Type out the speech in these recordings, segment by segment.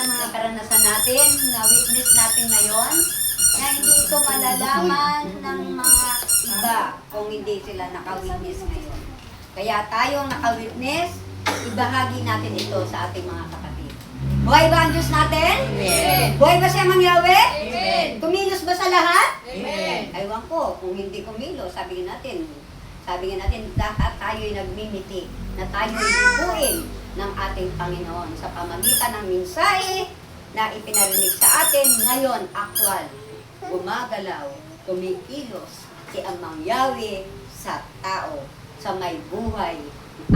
mga karanasan natin, na witness natin ngayon, na hindi ito malalaman ng mga iba kung hindi sila naka-witness ngayon. Kaya tayong naka-witness, ibahagi natin ito sa ating mga kapatid. Buhay ba ang Diyos natin? Amen. Buhay ba siya mang Yahweh? Amen. Kumilos ba sa lahat? Amen. Aywan ko, kung hindi kumilos, sabi nga natin, lahat tayo'y nagmimiti na tayo'y libuin ng ating Panginoon sa pamagitan ng mensahe na ipinarinig sa atin ngayon, aktwal, gumagalaw, kumikilos si Amang Yahweh sa tao, sa may buhay,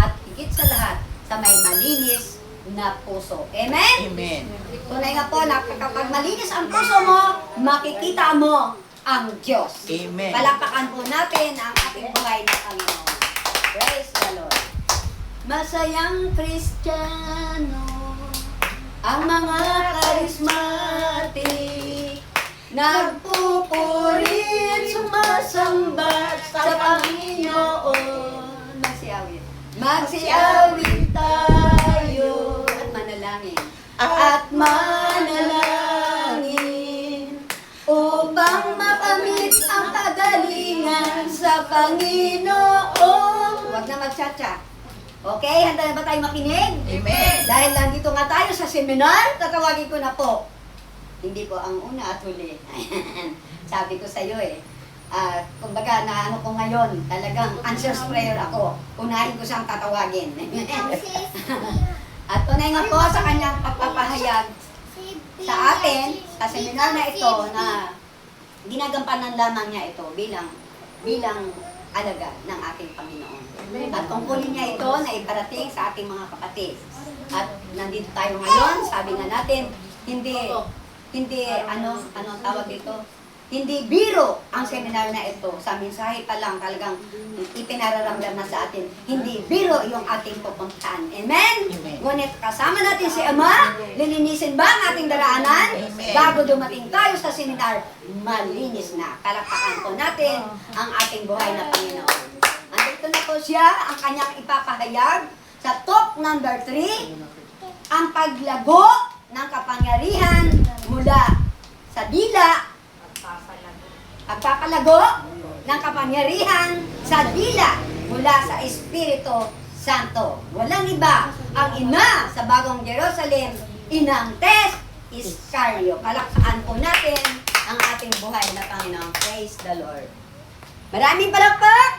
at higit sa lahat, sa may malinis na puso. Amen? Amen. Tunay nga po na kapag malinis ang puso mo, makikita mo ang Diyos. Amen. Palakpakan po natin ang ating buhay na Panginoon. Praise the Lord. Masayang Kristiyano, ang mga karismatik, nagpupurit, sumasamba sa Panginoon. Magsiawit. Magsiawit tayo at manalangin. At manalangin upang makamit ang kagalingan sa Panginoon. Huwag na magtsatsa. Okay, handa na ba tayo makinig? Amen. Dahil nandito nga tayo sa seminar, tatawagin ko na po. Hindi po ang una at huli. Sabi ko sa iyo kumbaga na ano ko ngayon, talagang answers prayer ako. Unahin ko siyang tatawagin. At tunay nga po sa kanyang pagpapahayag sa atin, sa seminar na ito, na ginagampanan lamang niya ito bilang alaga ng ating Panginoon. At tungkulin niya ito na iparating sa ating mga kapatid. At nandito tayo ngayon, sabi nga natin, hindi tawag dito? Hindi biro ang seminar na ito. Sa mensahe pa lang talagang ipinararamdam na sa atin. Hindi biro yung ating pupuntahan. Amen? Amen. Ngunit kasama natin si Ama, lilinisin ba ang ating daraanan? Amen. Bago dumating tayo sa seminar, malinis na. Palakpakan po natin ang ating buhay na Panginoon. Andito na po siya, ang kanyang ipapahayag sa talk number 3, ang paglago ng kapangyarihan mula sa dila, pagpapalago ng kapangyarihan sa dila mula sa Espiritu Santo. Walang iba ang ina sa Bagong Jerusalem, inang Tess Iscario. Palakpakan po natin ang ating buhay na Panginoon. Praise the Lord. Maraming palakpak!